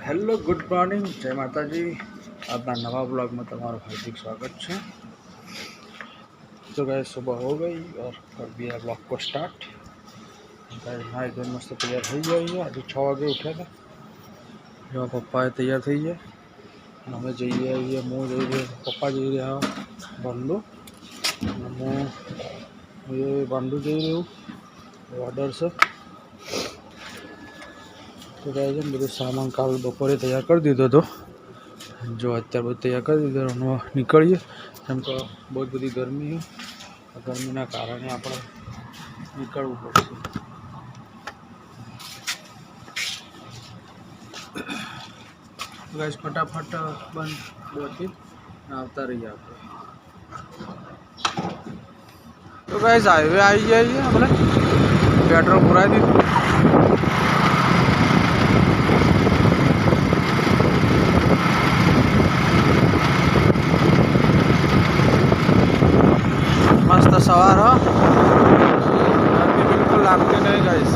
Hello good morning जय माता जी। अपना नवा ब्लॉग में तुम्हारा हार्दिक स्वागत है। तो गाइस सुबह हो गई और कर दिया ब्लॉग को स्टार्ट। गाइस नहाई धोई मस्त तैयार થઈ ગઈ। आज 6 વાગે उठा था। जो पप्पा तैयार થઈ गए। અમે જઈએ આવીએ હું જઈ રહ્યો પપ્પા જઈ રહ્યા બંડુ હું એ બંડુ જઈ રહ્યું ઓર્ડર છે। तो गाइस બધું सामान કાલ બપોરે તૈયાર કરી દીધો હતો। जो અત્યારે બધું તૈયાર કરી દીધો નીકળીએ કેમ કે બહુ બધી ગરમી છે। ગરમીના કારણે આપણે નીકળવું પડશે। गाइस फटाफट बंद बोती आवता रही આપણે। तो गाइस हाईवे आई गया है। આપણે पेट्रोल पुराई દીધું। मस्त सवार हो गर्मी बिल्कुल लगती नहीं गाइस।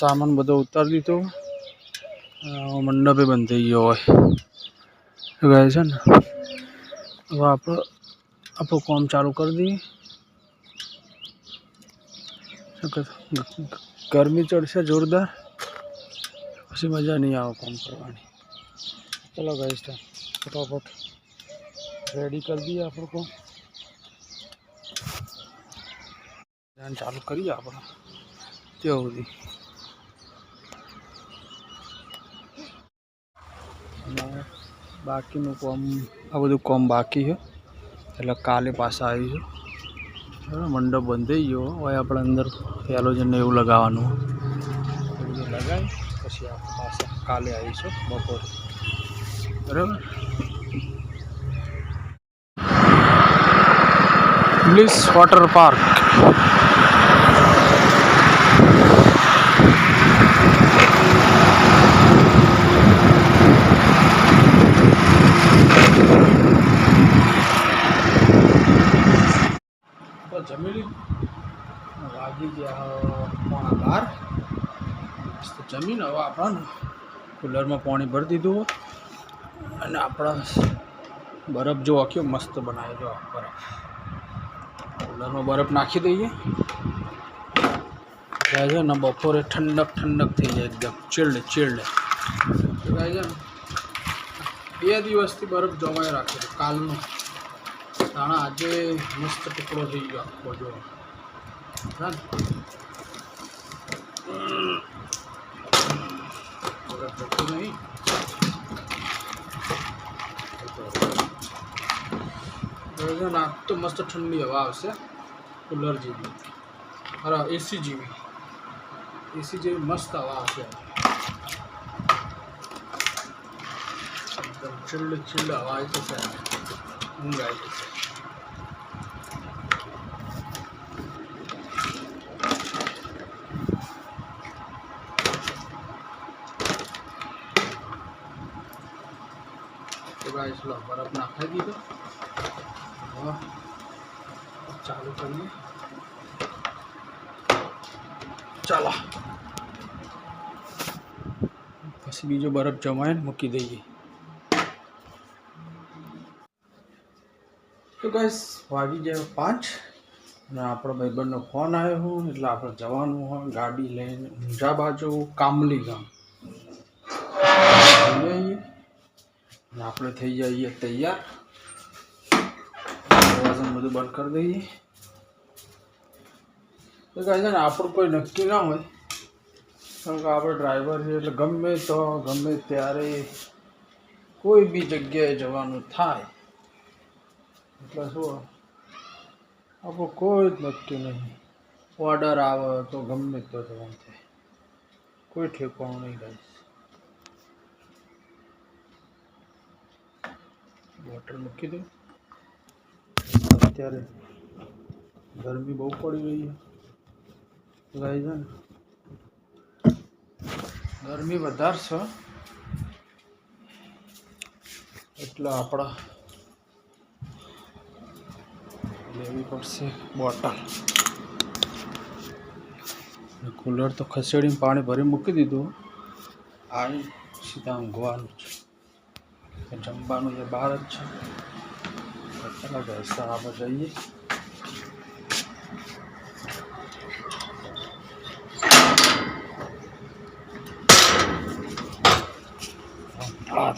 सामान બધો ઉતાર દીધો। મંડપે બંધ થઈ ગયો હોય ગાઈસ છે ને। હવે આપણું કામ ચાલુ કરી દઈએ। ગરમી ચડશે જોરદાર પછી મજા નહીં આવે કામ કરવાની। ચલો ગાઈસ ફટાફટ રેડી કરી દઈએ આપણું કામ। ધ્યાન ચાલુ કરીએ આપણે ત્યાં સુધી। બાકીનું કામ આ બધું કામ બાકી છે એટલે કાલે પાછા આવીશું। મંડપ બંધ થઈ ગયો હોય આપણે અંદર હેલોજન એવું લગાવવાનું બધું લગાવી પછી આપણે પાછા કાલે આવીશું બપોરે બરાબર। બ્લિસ વોટર પાર્ક जमी वागी गया 11:15 तो जमीन हवा अपना कूलर में पानी भर दीधु और अपना बर्फ जो आख्यो मस्त बनाए जो बर्फ कूलर में बर्फ नाखी दीए है ना बपोरे ठंडक ठंडक थी जाए एकदम चिल्ड चिल्ड। तो है 2 દિવસથી बर्फ जमाई राखे कालनु ताणा आज मस्त टुकड़ो थी गयो आखो जो नहीं आज तो मस्त ठंडी हवा आवशे कूलर जेवी अरे एसी जेवी मस्त हवा आवशे एकदम चिल्ड चिल्ड हवा आई जशे ऊँघ आई जशे। तो गाइस लो बर्फ नाखाई दीधो चालू करिए चलो पछी बीजो बर्फ जमाए मूकी दईए। तो गाइस वागी जाए 5 અને આપણો ભાઈબંધનો ફોન આવ્યો હું એટલે આપણે જવાનું હોય ગાડી લઈને ઊંઝા બાજુ કામલી ગામ જઈએ અને આપણે થઈ જઈએ તૈયાર। आवाज़ બધું બંધ કરી દઈએ। તો ગાઈસ ને આપણું કોઈ નક્કી ના હોય કારણ કે આપણે ડ્રાઈવર છે એટલે ગમે તો ગમે ત્યારે કોઈ બી જગ્યાએ જવાનું થાય એટલે શું આપણું કોઈ જ નક્કી નહીં। ऑर्डर आवे तो गमे तो जवान थे कोई ठेकाणुं नहीं गाइस। બોટલ મૂકી દઉં. અત્યારે ગરમી બહુ પડી રહી છે ગાઈસ, છે ને ગરમી વધારે છે એટલે આપણે લેવી પડશે બોટલ. કુલર તો ખસેડીને પાણી ભરી મૂકી દીધું. આવી સીધા ઊંઘવાનું છે, જમવાનું જે બહાર જ છે. ચાલો ગાઈસ આપણે જઈએ.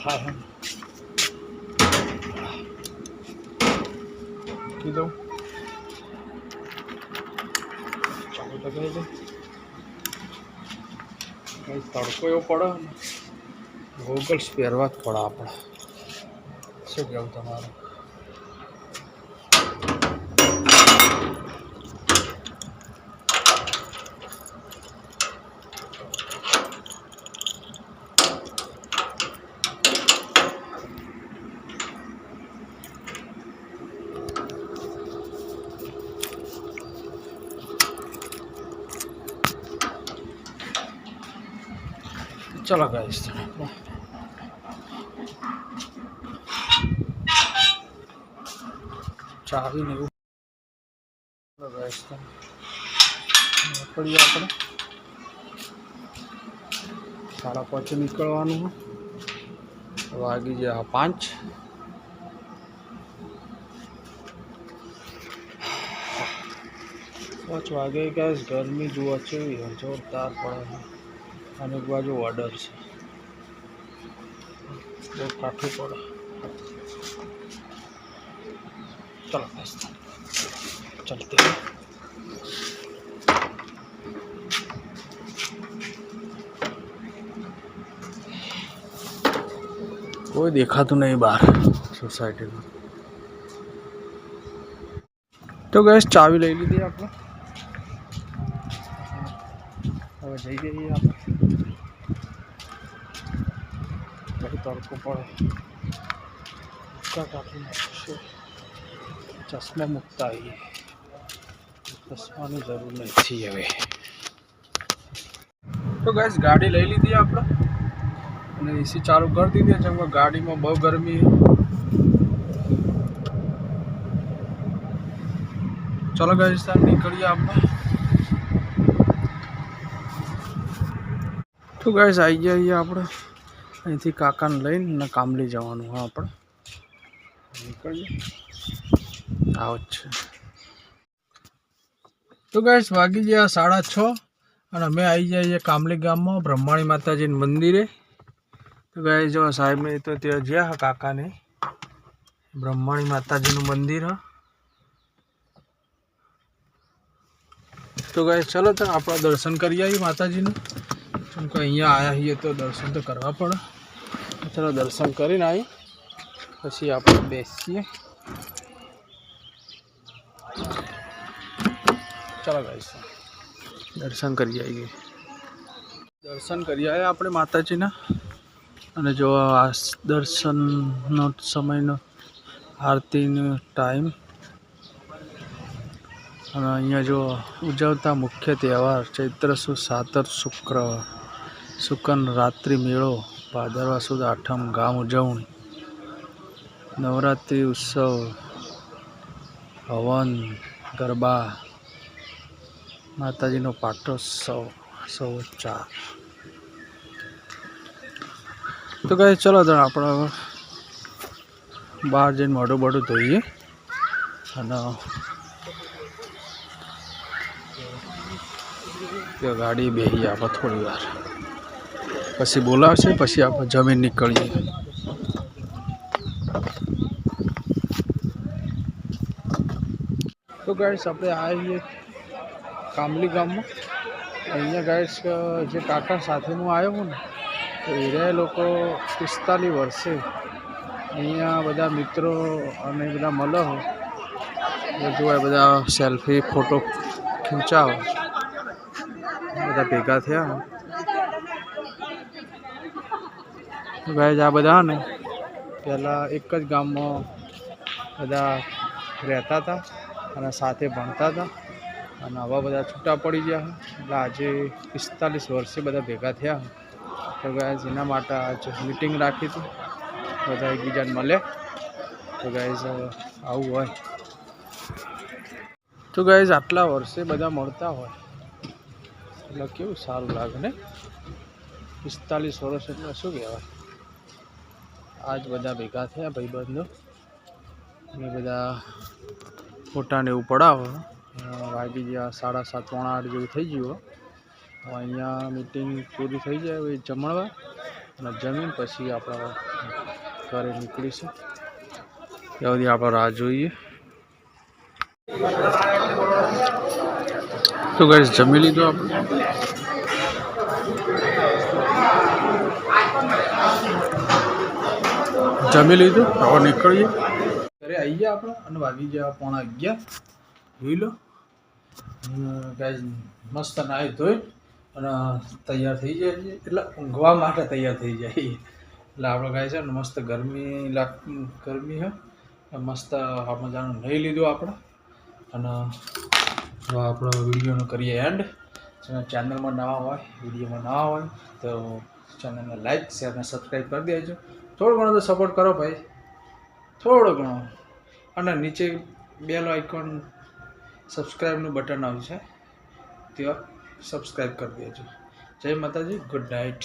થાય કીધું ચાલુ લગાવી દો. કઈ તડકો એવો પડે ને, ગોગલ્સ પહેરવા જ પડે આપણે. શું કહેવું તમારું? चलो गाइस चावी नहीं गाइस पड़ी આપણે 5:30 નીકળવાનું. વાગી ગયા 5. વાગે ગાइस. ગરમી જુઓ છે જોરદાર પડે. અને એક બાજુ ઓર્ડર છે, બહુ કાઠું પડે. ચલો ચલતે કોઈ દેખાતું નહીં બહાર સોસાયટીમાં. તો ગાઈસ ચાવી લઈ લીધી આપણે. હવે જઈ જઈએ આપણે. તડકો પડે, ચશ્મા મૂકતા આવીએ. ચશ્માની જરૂર નથી હવે. તો ગાઈસ ગાડી લઈ લીધી આપણે અને એસી ચાલુ કરી દીધી. જેમ કે ગાડીમાં બહુ ગરમી. ચલો ગાઈસ નીકળીએ આપણે. તો ગાઈસ આવી જઈએ આપણે. અહીંથી કાકાને લઈને કામલી જવાનું. હા આપણે નીકળીએ. આવ જ છે. તો ગાઈસ વાગી ગયા 6:30 અને અમે આવી જઈએ કામલી ગામમાં બ્રહ્માણી માતાજીના મંદિરે. તો ગાઈસ જો સાહેબને તો ત્યાં જ્યાં કાકાને બ્રહ્માણી માતાજીનું મંદિર હ. તો ગાઈસ ચલો તો આપણે દર્શન કરી આવીએ માતાજીનું. કેમ કે અહીંયા આવ્યા છીએ તો દર્શન તો કરવા પડે. ચલો દર્શન કરીને આવી પછી આપણે બેસીએ. ચલો ગાઈસ દર્શન કરી આવીએ. દર્શન કરી આવ્યા આપણે માતાજીના. અને જો આ દર્શનનો સમયનો આરતીનો ટાઈમ. અને અહીંયા જો ઉજવતા મુખ્ય તહેવાર ચૈત્ર સુદ 7 શુક્રવાર શુકન રાત્રિ મેળો, ભાદરવા સુદ 8મ ગામ ઉજવણી, નવરાત્રિ ઉત્સવ, હવન, ગરબા, માતાજીનો પાટોત્સવ 4. તો કહે ચલો તો આપણે બહાર જઈને મોઢું બોઢું ધોઈએ અને ત્યાં ગાડી બેસીએ આપણે થોડી વાર. પછી બોલાવશે પછી આપણે જમીન નીકળીએ. તો ગાઈસ આપણે આવીએ કામલી ગામમાં. અહીંયા ગાઈસ જે કાકા સાથેનું આવ્યો હું ને તો એ લોકો 45 વર્ષે અહીંયા બધા મિત્રો અને બધા મળે જોવાય. બધા સેલ્ફી ફોટો ખેંચાવો બધા ભેગા થયા. ગાઈસ આ બધા ને પહેલાં એક જ ગામમાં બધા રહેતા હતા અને સાથે ભણતા હતા અને આવા બધા છૂટા પડી ગયા. એટલે આજે 45 વર્ષે બધા ભેગા થયા. તો ગાઈઝ એના માટે આજ મીટિંગ રાખી હતી, બધા એકબીજાને મળ્યા. તો ગાઈઝ આવું હોય તો ગાઈઝ આટલા વર્ષે બધા મળતા હોય એટલે કેવું સારું લાગે ને. 45 વર્ષ એટલે શું કહેવાય. આજ બધા ભેગા થયા ભાઈબંધો એ બધા ફોટાને એવું પડાવો. વાગી ગયા 7:30 પોણા 8 જેવું થઈ ગયું. હવે અહીંયા મીટિંગ પૂરી થઈ જાય હવે જમણવા અને જમીન પછી આપણે ઘરે નીકળીશું. ત્યાં સુધી આપણે રાહ જોઈએ. તો ગાઈસ જમી લીધું આપણે. જમી લીધું હવે નીકળીએ. ઘરે આવી ગયા આપણે અને વાગી ગયા પોણા 11. જોઈ લો ગાઈસ મસ્ત નાહી ધોઈ અને તૈયાર થઈ જાય છે. એટલે ઊંઘવા માટે તૈયાર થઈ જાય. એટલે આપણે ગાય છે ને મસ્ત ગરમી છે મસ્ત મજાનું નહીં લીધું આપણે. અને હવે આપણે વિડીયોનો કરીએ એન્ડ. ચેનલમાં નવા હોય વિડીયોમાં નવા હોય તો ચેનલને લાઈક શેર અને સબસ્ક્રાઈબ કરી દેજો. થોડો ઘણો તો સપોર્ટ કરો ભાઈ, થોડો ઘણો. અને નીચે બેલ આઇકોન સબસ્ક્રાઈબનું બટન આવશે, ત્યાં સબસ્ક્રાઈબ કરી દેજો. જય માતાજી, ગુડ નાઇટ.